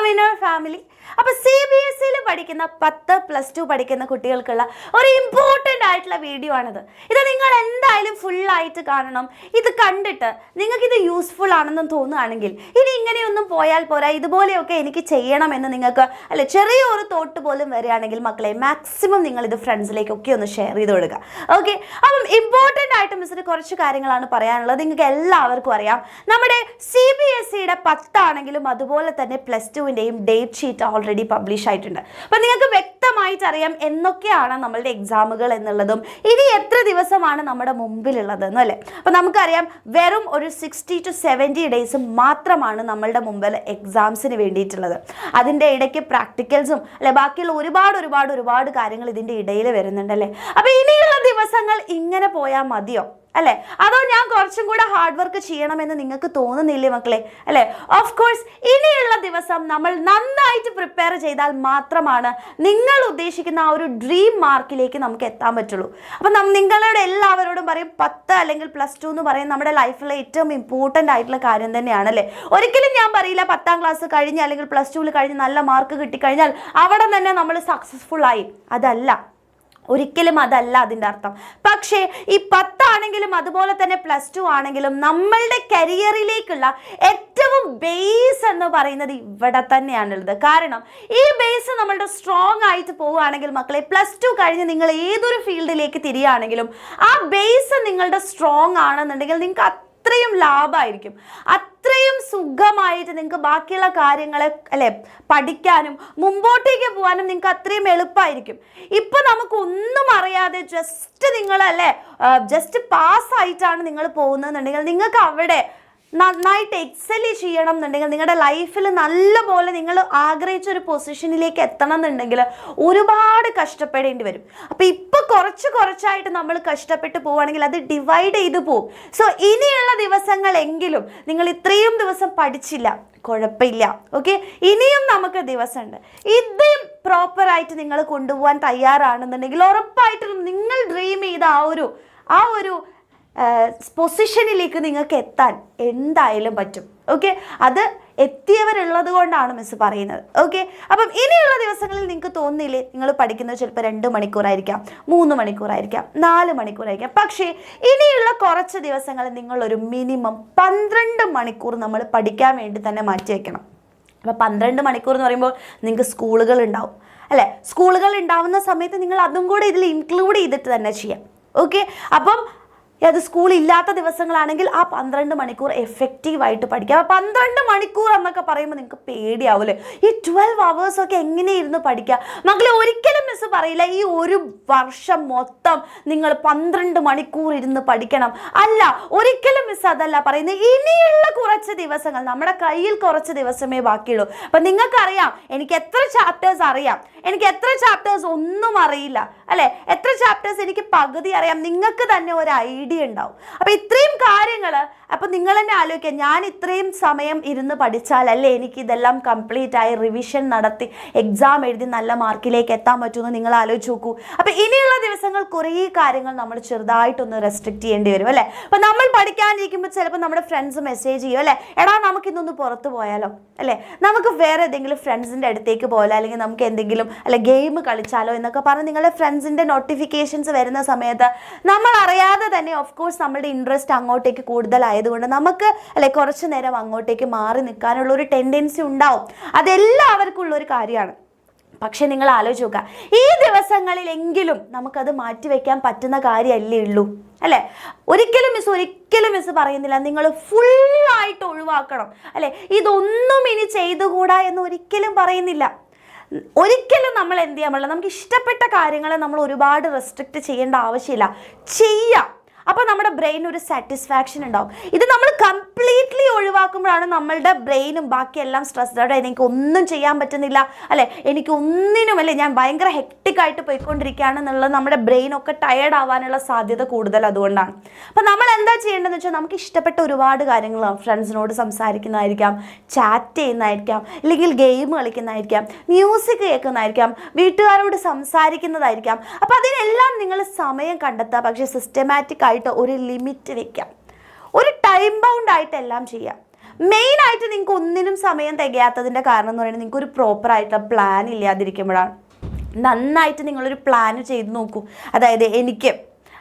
Winner family. അപ്പോൾ CBSEയിൽ പഠിക്കുന്ന 10+2 പഠിക്കുന്ന കുട്ടികൾക്കുള്ള ഒരു ഇമ്പോർട്ടൻ്റ് ആയിട്ടുള്ള വീഡിയോ ആണിത്. ഇത് നിങ്ങൾ എന്തായാലും ഫുള്ളായിട്ട് കാണണം. ഇത് കണ്ടിട്ട് നിങ്ങൾക്കിത് യൂസ്ഫുൾ ആണെന്ന് തോന്നുകയാണെങ്കിൽ ഇനി ഇങ്ങനെയൊന്നും പോയാൽ പോരാ, ഇതുപോലെയൊക്കെ എനിക്ക് ചെയ്യണമെന്ന് നിങ്ങൾക്ക് അല്ലെ ചെറിയൊരു തോട്ട് പോലും വരികയാണെങ്കിൽ മക്കളെ മാക്സിമം നിങ്ങളിത് ഫ്രണ്ട്സിലേക്കൊക്കെ ഒന്ന് ഷെയർ ചെയ്ത് കൊടുക്കുക. ഓക്കെ, അപ്പം ഇമ്പോർട്ടൻ്റ് ആയിട്ട് മിസ്സിന് കുറച്ച് കാര്യങ്ങളാണ് പറയാനുള്ളത്. നിങ്ങൾക്ക് എല്ലാവർക്കും അറിയാം, നമ്മുടെ CBSEയുടെ 10 ആണെങ്കിലും അതുപോലെ തന്നെ +2ൻ്റെയും ഡേറ്റ് ഷീറ്റ് ഓൾറെഡി പബ്ലിഷ് ആയിട്ടുണ്ട്. അപ്പം നിങ്ങൾക്ക് വ്യക്തമായിട്ട് അറിയാം എന്നൊക്കെയാണ് നമ്മളുടെ എക്സാമുകൾ എന്നുള്ളതും ഇനി എത്ര ദിവസമാണ് നമ്മുടെ മുമ്പിലുള്ളത് എന്നല്ലേ. അപ്പം നമുക്കറിയാം വെറും ഒരു 60 to 70 ഡേയ്സ് മാത്രമാണ് നമ്മളുടെ മുമ്പിൽ എക്സാംസിന് വേണ്ടിയിട്ടുള്ളത്. അതിൻ്റെ ഇടയ്ക്ക് പ്രാക്ടിക്കൽസും അല്ലെ ബാക്കിയുള്ള ഒരുപാട് കാര്യങ്ങൾ ഇതിൻ്റെ ഇടയിൽ വരുന്നുണ്ടല്ലേ. അപ്പം ഇനിയുള്ള ദിവസങ്ങൾ ഇങ്ങനെ പോയാൽ മതിയോ അല്ലേ, അതോ ഞാൻ കുറച്ചും കൂടെ ഹാർഡ് വർക്ക് ചെയ്യണമെന്ന് നിങ്ങൾക്ക് തോന്നുന്നില്ലേ മക്കളെ അല്ലേ? ഓഫ് കോഴ്സ് ഇനിയുള്ള ദിവസം നമ്മൾ നന്നായിട്ട് പ്രിപ്പയർ ചെയ്താൽ മാത്രമാണ് നിങ്ങൾ ഉദ്ദേശിക്കുന്ന ആ ഒരു ഡ്രീം മാർക്കിലേക്ക് നമുക്ക് എത്താൻ പറ്റുള്ളൂ. അപ്പം നിങ്ങളോട് എല്ലാവരോടും പറയും 10 അല്ലെങ്കിൽ +2 എന്ന് പറയും നമ്മുടെ ലൈഫിലെ ഏറ്റവും ഇമ്പോർട്ടൻ്റ് ആയിട്ടുള്ള കാര്യം തന്നെയാണ് അല്ലേ. ഒരിക്കലും ഞാൻ പറയില്ല 10ാം ക്ലാസ് കഴിഞ്ഞ് അല്ലെങ്കിൽ +2ൽ കഴിഞ്ഞ് നല്ല മാർക്ക് കിട്ടിക്കഴിഞ്ഞാൽ അവിടെ തന്നെ നമ്മൾ സക്സസ്ഫുൾ ആയി, അതല്ല, ഒരിക്കലും അതല്ല അതിൻ്റെ അർത്ഥം. പക്ഷേ ഈ 10 ആണെങ്കിലും അതുപോലെ തന്നെ +2 ആണെങ്കിലും നമ്മളുടെ കരിയറിലേക്കുള്ള ഏറ്റവും ബേസ് എന്ന് പറയുന്നത് ഇവിടെ തന്നെയാണുള്ളത്. കാരണം ഈ ബേസ് നമ്മളുടെ സ്ട്രോങ് ആയിട്ട് പോവുകയാണെങ്കിൽ മക്കളെ +2 കഴിഞ്ഞ് നിങ്ങൾ ഏതൊരു ഫീൽഡിലേക്ക് തിരിയുകയാണെങ്കിലും ആ ബേസ് നിങ്ങളുടെ സ്ട്രോങ് ആണെന്നുണ്ടെങ്കിൽ നിങ്ങൾക്ക് അത്രയും ലാഭമായിരിക്കും, അത്രയും സുഖമായിട്ട് നിങ്ങൾക്ക് ബാക്കിയുള്ള കാര്യങ്ങളെ അല്ലെ പഠിക്കാനും മുമ്പോട്ടേക്ക് പോകാനും നിങ്ങൾക്ക് അത്രയും എളുപ്പമായിരിക്കും. ഇപ്പം നമുക്കൊന്നും അറിയാതെ ജസ്റ്റ് പാസ്സായിട്ടാണ് നിങ്ങൾ പോകുന്നതെന്നുണ്ടെങ്കിൽ നിങ്ങൾക്ക് അവിടെ നന്നായിട്ട് എക്സൽ ചെയ്യണം എന്നുണ്ടെങ്കിൽ നിങ്ങളുടെ ലൈഫിൽ നല്ലപോലെ നിങ്ങൾ ആഗ്രഹിച്ച ഒരു പൊസിഷനിലേക്ക് എത്തണം എന്നുണ്ടെങ്കിൽ ഒരുപാട് കഷ്ടപ്പെടേണ്ടി വരും. അപ്പോൾ ഇപ്പോൾ കുറച്ചായിട്ട് നമ്മൾ കഷ്ടപ്പെട്ട് പോവുകയാണെങ്കിൽ അത് ഡിവൈഡ് ചെയ്ത് പോകും. സോ ഇനിയുള്ള ദിവസങ്ങളെങ്കിലും നിങ്ങൾ ഇത്രയും ദിവസം പഠിച്ചില്ല, കുഴപ്പമില്ല, ഓക്കെ, ഇനിയും നമുക്ക് ദിവസമുണ്ട്. ഇതും പ്രോപ്പറായിട്ട് നിങ്ങൾ കൊണ്ടുപോകാൻ തയ്യാറാണെന്നുണ്ടെങ്കിൽ ഉറപ്പായിട്ടും നിങ്ങൾ ഡ്രീം ചെയ്ത ആ ഒരു പൊസിഷനിലേക്ക് നിങ്ങൾക്ക് എത്താൻ എന്തായാലും പറ്റും. ഓക്കെ, അത് എത്തിയവരുള്ളത് കൊണ്ടാണ് മിസ് പറയുന്നത്. ഓക്കെ, അപ്പം ഇനിയുള്ള ദിവസങ്ങളിൽ നിങ്ങൾക്ക് തോന്നില്ലേ നിങ്ങൾ പഠിക്കുന്നത് ചിലപ്പോൾ 2 മണിക്കൂറായിരിക്കാം, 3 മണിക്കൂറായിരിക്കാം, 4 മണിക്കൂറായിരിക്കാം. പക്ഷേ ഇനിയുള്ള കുറച്ച് ദിവസങ്ങൾ നിങ്ങളൊരു മിനിമം 12 മണിക്കൂർ നമ്മൾ പഠിക്കാൻ വേണ്ടി തന്നെ മാറ്റി വയ്ക്കണം. അപ്പോൾ 12 മണിക്കൂർ എന്ന് പറയുമ്പോൾ നിങ്ങൾക്ക് സ്കൂളുകൾ ഉണ്ടാവും അല്ലേ. സ്കൂളുകൾ ഉണ്ടാവുന്ന സമയത്ത് നിങ്ങൾ അതും കൂടെ ഇതിൽ ഇൻക്ലൂഡ് ചെയ്തിട്ട് തന്നെ ചെയ്യാം. ഓക്കെ, അപ്പം അത് സ്കൂളില്ലാത്ത ദിവസങ്ങളാണെങ്കിൽ ആ 12 മണിക്കൂർ എഫക്റ്റീവായിട്ട് പഠിക്കാം. അപ്പോൾ 12 മണിക്കൂർ എന്നൊക്കെ പറയുമ്പോൾ നിങ്ങൾക്ക് പേടിയാവില്ലേ, ഈ 12 hours ഒക്കെ എങ്ങനെയിരുന്ന് പഠിക്കുക മക്കളെ. ഒരിക്കലും മിസ് പറയില്ല ഈ ഒരു വർഷം മൊത്തം നിങ്ങൾ 12 മണിക്കൂർ ഇരുന്ന് പഠിക്കണം, അല്ല, ഒരിക്കലും മിസ് അതല്ല പറയുന്നത്. ഇനിയുള്ള കുറച്ച് ദിവസങ്ങൾ നമ്മുടെ കയ്യിൽ കുറച്ച് ദിവസമേ ബാക്കിയുള്ളൂ. അപ്പം നിങ്ങൾക്കറിയാം എനിക്ക് എത്ര ചാപ്റ്റേഴ്സ് അറിയാം, എനിക്ക് എത്ര ചാപ്റ്റേഴ്സ് ഒന്നും അറിയില്ല അല്ലേ, എത്ര ചാപ്റ്റേഴ്സ് എനിക്ക് പകുതി അറിയാം, നിങ്ങൾക്ക് തന്നെ ഒരു ഐഡിയ ഉണ്ടാവും. അപ്പോൾ ഇത്രയും കാര്യങ്ങൾ അപ്പോൾ നിങ്ങൾ തന്നെ ആലോചിക്കുക, ഞാൻ ഇത്രയും സമയം ഇരുന്ന് പഠിച്ചാലല്ലേ എനിക്ക് ഇതെല്ലാം കംപ്ലീറ്റ് ആയി റിവിഷൻ നടത്തി എക്സാം എഴുതി നല്ല മാർക്കിലേക്ക് എത്താൻ പറ്റുമെന്ന് നിങ്ങൾ ആലോചിച്ച് നോക്കൂ. അപ്പോൾ ഇനിയുള്ള ദിവസങ്ങൾ കുറേ കാര്യങ്ങൾ നമ്മൾ ചെറുതായിട്ടൊന്ന് റെസ്ട്രിക്റ്റ് ചെയ്യേണ്ടി വരും അല്ലേ. അപ്പോൾ നമ്മൾ പഠിക്കാനിരിക്കുമ്പോൾ ചിലപ്പോൾ നമ്മുടെ ഫ്രണ്ട്സ് മെസ്സേജ് ചെയ്യും അല്ലേ, എടാ നമുക്കിന്നൊന്ന് പുറത്ത് പോയാലോ അല്ലേ, നമുക്ക് വേറെ ഏതെങ്കിലും ഫ്രണ്ട്സിൻ്റെ അടുത്തേക്ക് പോയാലോ, അല്ലെങ്കിൽ നമുക്ക് എന്തെങ്കിലും ഗെയിം കളിച്ചാലോ എന്നൊക്കെ പറഞ്ഞ് നിങ്ങളുടെ ഫ്രണ്ട്സിൻ്റെ നോട്ടിഫിക്കേഷൻസ് വരുന്ന സമയത്ത് നമ്മൾ അറിയാതെ തന്നെ ഓഫ് കോഴ്സ് നമ്മളുടെ ഇൻട്രസ്റ്റ് അങ്ങോട്ടേക്ക് കൂടുതലായതുകൊണ്ട് നമുക്ക് കുറച്ച് നേരം അങ്ങോട്ടേക്ക് മാറി നിൽക്കാനുള്ള ഒരു ടെൻഡൻസി ഉണ്ടാവും. അതെല്ലാവർക്കും ഉള്ളൊരു കാര്യമാണ്. പക്ഷെ നിങ്ങൾ ആലോചിച്ച് നോക്കുക, ഈ ദിവസങ്ങളിലെങ്കിലും നമുക്കത് മാറ്റിവെക്കാൻ പറ്റുന്ന കാര്യമല്ലേ ഉള്ളൂ അല്ലേ. ഒരിക്കലും മിസ് പറയുന്നില്ല നിങ്ങൾ ഫുള്ളായിട്ട് ഒഴിവാക്കണം അല്ലേ, ഇതൊന്നും ഇനി ചെയ്തുകൂടാ എന്ന് ഒരിക്കലും പറയുന്നില്ല. ഒരിക്കലും നമ്മൾ എന്ത് ചെയ്യാൻ പാടില്ല, നമുക്ക് ഇഷ്ടപ്പെട്ട കാര്യങ്ങളെ നമ്മൾ ഒരുപാട് റെസ്ട്രിക്റ്റ് ചെയ്യേണ്ട ആവശ്യമില്ല, ചെയ്യാം. അപ്പോൾ നമ്മുടെ ബ്രെയിൻ ഒരു സാറ്റിസ്ഫാക്ഷൻ ഉണ്ടാവും. ഇത് നമ്മൾ കംപ്ലീറ്റ്ലി ഒഴിവാക്കുമ്പോഴാണ് നമ്മളുടെ ബ്രെയിനും ബാക്കിയെല്ലാം സ്ട്രെസ്ഡായിട്ട് എനിക്ക് ഒന്നും ചെയ്യാൻ പറ്റുന്നില്ല അല്ലേ, എനിക്ക് ഒന്നിനും അല്ലേ, ഞാൻ ഭയങ്കര ഹെക്ടിക്കായിട്ട് പോയിക്കൊണ്ടിരിക്കുകയാണെന്നുള്ളത് നമ്മുടെ ബ്രെയിനൊക്കെ ടയേർഡ് ആവാനുള്ള സാധ്യത കൂടുതൽ അതുകൊണ്ടാണ്. അപ്പോൾ നമ്മൾ എന്താ ചെയ്യേണ്ടതെന്ന് വെച്ചാൽ നമുക്ക് ഇഷ്ടപ്പെട്ട ഒരുപാട് കാര്യങ്ങളാണ്, ഫ്രണ്ട്സിനോട് സംസാരിക്കുന്നതായിരിക്കാം, ചാറ്റ് ചെയ്യുന്നതായിരിക്കാം, അല്ലെങ്കിൽ ഗെയിം കളിക്കുന്നതായിരിക്കാം, മ്യൂസിക് കേൾക്കുന്നതായിരിക്കാം, വീട്ടുകാരോട് സംസാരിക്കുന്നതായിരിക്കാം. അപ്പോൾ അതിനെല്ലാം നിങ്ങൾ സമയം കണ്ടെത്തുക. പക്ഷേ സിസ്റ്റമാറ്റിക് ആയിട്ട് ഒരു ലിമിറ്റ് വെക്കാം, ഒരു ടൈം ബൗണ്ട് ആയിട്ട് എല്ലാം ചെയ്യാം. മെയിനായിട്ട് നിങ്ങൾക്ക് ഒന്നിനും സമയം തികയാത്തതിൻ്റെ കാരണം എന്ന് പറയുന്നത് നിങ്ങൾക്ക് ഒരു പ്രോപ്പറായിട്ടുള്ള പ്ലാൻ ഇല്ലാതിരിക്കുമ്പോഴാണ്. നന്നായിട്ട് നിങ്ങളൊരു പ്ലാൻ ചെയ്ത് നോക്കൂ. അതായത് എനിക്ക്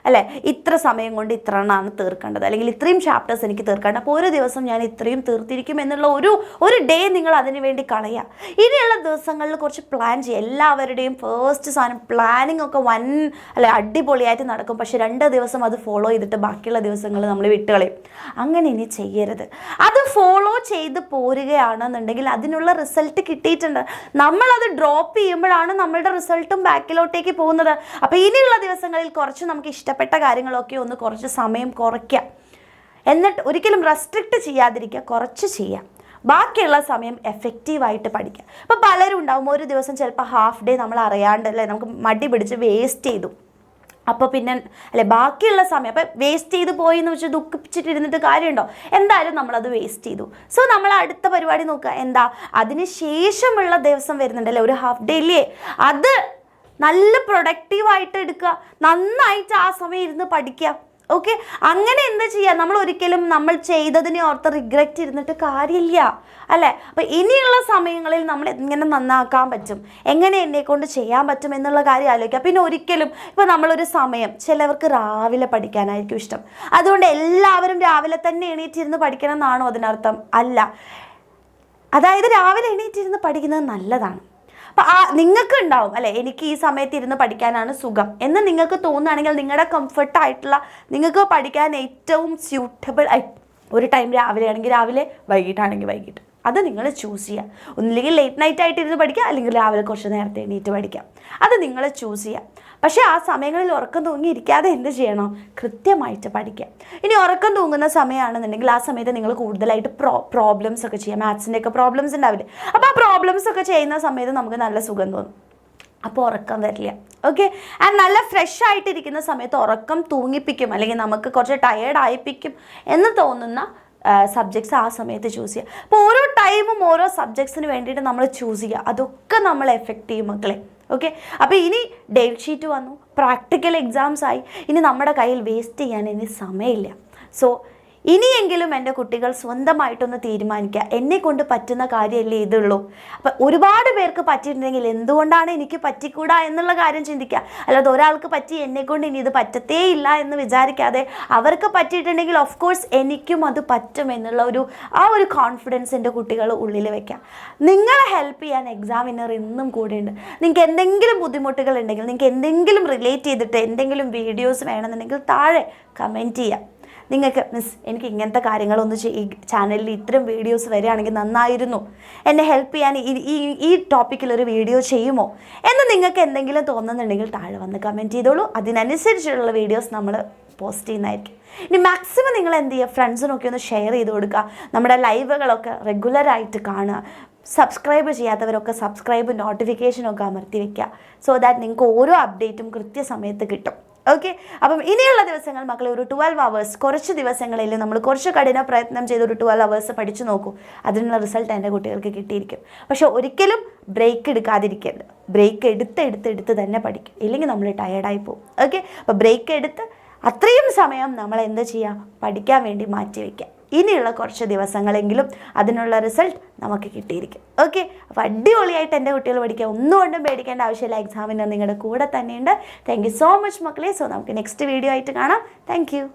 അല്ലേ ഇത്ര സമയം കൊണ്ട് ഇത്ര എണ്ണമാണ് തീർക്കേണ്ടത്, അല്ലെങ്കിൽ ഇത്രയും ചാപ്റ്റേഴ്സ് എനിക്ക് തീർക്കേണ്ടത്, അപ്പോൾ ഒരു ദിവസം ഞാൻ ഇത്രയും തീർത്തിരിക്കും എന്നുള്ള ഒരു ഡേ നിങ്ങൾ അതിന് വേണ്ടി കളയുക. ഇനിയുള്ള ദിവസങ്ങളിൽ കുറച്ച് പ്ലാൻ ചെയ്യുക. എല്ലാവരുടെയും ഫസ്റ്റ് സാധനം പ്ലാനിങ് ഒക്കെ അടിപൊളിയായിട്ട് നടക്കും. പക്ഷെ 2 ദിവസം അത് ഫോളോ ചെയ്തിട്ട് ബാക്കിയുള്ള ദിവസങ്ങൾ നമ്മൾ വിട്ടുകളയും. അങ്ങനെ ഇനി ചെയ്യരുത്. അത് ഫോളോ ചെയ്ത് പോരുകയാണെന്നുണ്ടെങ്കിൽ അതിനുള്ള റിസൾട്ട് കിട്ടിയിട്ടുണ്ട്. നമ്മളത് ഡ്രോപ്പ് ചെയ്യുമ്പോഴാണ് നമ്മളുടെ റിസൾട്ടും ബാക്കിലോട്ടേക്ക് പോകുന്നത്. അപ്പോൾ ഇനിയുള്ള ദിവസങ്ങളിൽ കുറച്ച് നമുക്ക് ഇഷ്ടപ്പെട്ട കാര്യങ്ങളൊക്കെ ഒന്ന് കുറച്ച് സമയം കുറയ്ക്കുക. എന്നിട്ട് ഒരിക്കലും റെസ്ട്രിക്റ്റ് ചെയ്യാതിരിക്കുക, കുറച്ച് ചെയ്യുക. ബാക്കിയുള്ള സമയം എഫക്റ്റീവായിട്ട് പഠിക്കുക. ഇപ്പോൾ പലരും ഉണ്ടാവും ഒരു ദിവസം ചിലപ്പോൾ ഹാഫ് ഡേ നമ്മൾ അറിയാണ്ട് നമുക്ക് മടി പിടിച്ച് വേസ്റ്റ് ചെയ്തു. അപ്പോൾ പിന്നെ ബാക്കിയുള്ള സമയം അപ്പോൾ വേസ്റ്റ് ചെയ്ത് പോയി എന്ന് വെച്ചാൽ ദുഃഖിച്ചിട്ടിരുന്നിട്ട് കാര്യമുണ്ടോ? എന്തായാലും നമ്മളത് വേസ്റ്റ് ചെയ്തു. സോ നമ്മൾ അടുത്ത പരിപാടി നോക്കുക. എന്താ അതിന് ശേഷമുള്ള ദിവസം വരുന്നുണ്ടല്ലേ, ഒരു ഹാഫ് ഡേ ഇല്ലേ, അത് നല്ല പ്രൊഡക്റ്റീവായിട്ട് എടുക്കുക. നന്നായിട്ട് ആ സമയം ഇരുന്ന് പഠിക്കുക. ഓക്കെ, അങ്ങനെ എന്താ ചെയ്യുക? നമ്മൾ ഒരിക്കലും നമ്മൾ ചെയ്തതിനെ ഓർത്ത് റിഗ്രറ്റ് ഇരുന്നിട്ട് കാര്യമില്ല അല്ലേ. അപ്പോൾ ഇനിയുള്ള സമയങ്ങളിൽ നമ്മൾ എങ്ങനെ നന്നാക്കാൻ പറ്റും, എങ്ങനെ എന്നെക്കൊണ്ട് ചെയ്യാൻ പറ്റും എന്നുള്ള കാര്യം ആലോചിക്കുക. പിന്നെ ഒരിക്കലും ഇപ്പോൾ നമ്മളൊരു സമയം, ചിലവർക്ക് രാവിലെ പഠിക്കാനായിരിക്കും ഇഷ്ടം, അതുകൊണ്ട് എല്ലാവരും രാവിലെ തന്നെ എണീറ്റിരുന്ന് പഠിക്കണം എന്നാണോ അതിനർത്ഥം? അല്ല. അതായത് രാവിലെ എണീറ്റിരുന്ന് പഠിക്കുന്നത് നല്ലതാണ്. അപ്പം നിങ്ങൾക്ക് ഉണ്ടാവും അല്ലേ, എനിക്ക് ഈ സമയത്ത് ഇരുന്ന് പഠിക്കാനാണ് സുഖം എന്ന് നിങ്ങൾക്ക് തോന്നുകയാണെങ്കിൽ നിങ്ങളുടെ കംഫർട്ടായിട്ടുള്ള, നിങ്ങൾക്ക് പഠിക്കാൻ ഏറ്റവും സ്യൂട്ടബിൾ ഒരു ടൈം രാവിലെ ആണെങ്കിൽ രാവിലെ, വൈകിട്ടാണെങ്കിൽ വൈകിട്ട്, അത് നിങ്ങൾ ചൂസ് ചെയ്യുക. ഒന്നില്ലെങ്കിൽ ലേറ്റ് നൈറ്റ് ആയിട്ട് ഇരുന്ന് പഠിക്കുക, അല്ലെങ്കിൽ രാവിലെ കുറച്ച് നേരത്തെ എണീറ്റ് പഠിക്കാം. അത് നിങ്ങൾ ചൂസ് ചെയ്യുക. പക്ഷേ ആ സമയങ്ങളിൽ ഉറക്കം തൂങ്ങിയിരിക്കാതെ എന്ത് ചെയ്യണം? കൃത്യമായിട്ട് പഠിക്കുക. ഇനി ഉറക്കം തൂങ്ങുന്ന സമയമാണെന്നുണ്ടെങ്കിൽ ആ സമയത്ത് നിങ്ങൾ കൂടുതലായിട്ട് പ്രോബ്ലംസ് ഒക്കെ ചെയ്യുക. മാത്സിൻ്റെ ഒക്കെ പ്രോബ്ലംസ് ഉണ്ടാവില്ലേ, അപ്പോൾ ആ പ്രോബ്ലംസ് ഒക്കെ ചെയ്യുന്ന സമയത്ത് നമുക്ക് നല്ല സുഖം തോന്നും. അപ്പോൾ ഉറക്കം വരില്ല. ഓക്കെ, ആൻഡ് നല്ല ഫ്രഷ് ആയിട്ടിരിക്കുന്ന സമയത്ത് ഉറക്കം തൂങ്ങിപ്പിക്കും, അല്ലെങ്കിൽ നമുക്ക് കുറച്ച് ടയേർഡ് ആയിപ്പിക്കും എന്ന് തോന്നുന്ന സബ്ജക്ട്സ് ആ സമയത്ത് ചൂസ് ചെയ്യുക. അപ്പോൾ ഓരോ ടൈമും ഓരോ സബ്ജക്ട്സിന് വേണ്ടിയിട്ട് നമ്മൾ ചൂസ് ചെയ്യുക. അതൊക്കെ നമ്മൾ എഫക്റ്റ് ചെയ്യും മക്കളെ. ഓക്കെ, അപ്പോൾ ഇനി ഡേറ്റ് ഷീറ്റ് വന്നു, പ്രാക്ടിക്കൽ എക്സാംസ് ആയി, ഇനി നമ്മുടെ കയ്യിൽ വേസ്റ്റ് ചെയ്യാൻ ഇനി സമയമില്ല. സോ ഇനിയെങ്കിലും എൻ്റെ കുട്ടികൾ സ്വന്തമായിട്ടൊന്ന് തീരുമാനിക്കുക, എന്നെക്കൊണ്ട് പറ്റുന്ന കാര്യമല്ലേ ഇതുള്ളൂ. അപ്പം ഒരുപാട് പേർക്ക് പറ്റിയിട്ടുണ്ടെങ്കിൽ എന്തുകൊണ്ടാണ് എനിക്ക് പറ്റിക്കൂടാ എന്നുള്ള കാര്യം ചിന്തിക്കുക. അല്ലാതെ ഒരാൾക്ക് പറ്റി എന്നെക്കൊണ്ട് ഇനി ഇത് പറ്റത്തേ ഇല്ല എന്ന് വിചാരിക്കാതെ, അവർക്ക് പറ്റിയിട്ടുണ്ടെങ്കിൽ ഓഫ് കോഴ്സ് എനിക്കും അത് പറ്റും എന്നുള്ള ഒരു കോൺഫിഡൻസ് എൻ്റെ കുട്ടികൾ ഉള്ളിൽ വെക്കാം. നിങ്ങളെ ഹെൽപ്പ് ചെയ്യാൻ എക്സാമിനർ എന്നും കൂടെയുണ്ട്. നിങ്ങൾക്ക് എന്തെങ്കിലും ബുദ്ധിമുട്ടുകൾ ഉണ്ടെങ്കിൽ, നിങ്ങൾക്ക് എന്തെങ്കിലും റിലേറ്റ് ചെയ്തിട്ട് എന്തെങ്കിലും വീഡിയോസ് വേണമെന്നുണ്ടെങ്കിൽ താഴെ കമൻറ്റ് ചെയ്യാം. നിങ്ങൾക്ക് മിസ് എനിക്ക് ഇങ്ങനത്തെ കാര്യങ്ങളൊന്ന് ചാനലിൽ ഇത്തരം വീഡിയോസ് വരികയാണെങ്കിൽ നന്നായിരുന്നു, എന്നെ ഹെൽപ്പ് ചെയ്യാൻ ഈ ടോപ്പിക്കിലൊരു വീഡിയോ ചെയ്യുമോ എന്ന് നിങ്ങൾക്ക് എന്തെങ്കിലും തോന്നുന്നുണ്ടെങ്കിൽ താഴെ വന്ന് കമൻറ്റ് ചെയ്തോളൂ. അതിനനുസരിച്ചുള്ള വീഡിയോസ് നമ്മൾ പോസ്റ്റ് ചെയ്യുന്നതായിരിക്കും. ഇനി മാക്സിമം നിങ്ങൾ എന്ത് ചെയ്യുക, ഫ്രണ്ട്സിനൊക്കെ ഒന്ന് ഷെയർ ചെയ്ത് കൊടുക്കുക. നമ്മുടെ ലൈവുകളൊക്കെ റെഗുലറായിട്ട് കാണുക. സബ്സ്ക്രൈബ് ചെയ്യാത്തവരൊക്കെ സബ്സ്ക്രൈബ് നോട്ടിഫിക്കേഷനൊക്കെ അമർത്തി വയ്ക്കുക. സോ ദാറ്റ് നിങ്ങൾക്ക് ഓരോ അപ്ഡേറ്റും കൃത്യസമയത്ത് കിട്ടും. ഓക്കെ, അപ്പം ഇനിയുള്ള ദിവസങ്ങൾ മക്കളെ ഒരു 12 hours, കുറച്ച് ദിവസങ്ങളിൽ നമ്മൾ കുറച്ച് കഠിന പ്രയത്നം ചെയ്ത് ഒരു 12 hours പഠിച്ചു നോക്കൂ. അതിനുള്ള റിസൾട്ട് എൻ്റെ കുട്ടികൾക്ക് കിട്ടിയിരിക്കും. പക്ഷെ ഒരിക്കലും ബ്രേക്ക് എടുക്കാതിരിക്കരുത്. ബ്രേക്ക് എടുത്ത് തന്നെ പഠിക്കും, ഇല്ലെങ്കിൽ നമ്മൾ ടയേർഡായി പോകും. ഓക്കെ, അപ്പോൾ ബ്രേക്ക് എടുത്ത് അത്രയും സമയം നമ്മൾ എന്ത് ചെയ്യുക, പഠിക്കാൻ വേണ്ടി മാറ്റി വയ്ക്കുക. ഇനിയുള്ള കുറച്ച് ദിവസങ്ങളെങ്കിലും അതിനുള്ള റിസൾട്ട് നമുക്ക് കിട്ടിയിരിക്കും. ഓക്കെ, അപ്പോൾ അടിപൊളിയായിട്ട് എൻ്റെ കുട്ടികൾ പഠിക്കുക. ഒന്നുകൊണ്ടും പേടിക്കേണ്ട ആവശ്യമില്ല. എക്സാമിന് നിങ്ങളുടെ കൂടെ തന്നെയുണ്ട്. താങ്ക് യു സോ മച്ച് മക്കളെ. സോ നമുക്ക് നെക്സ്റ്റ് വീഡിയോ ആയിട്ട് കാണാം. Thank you.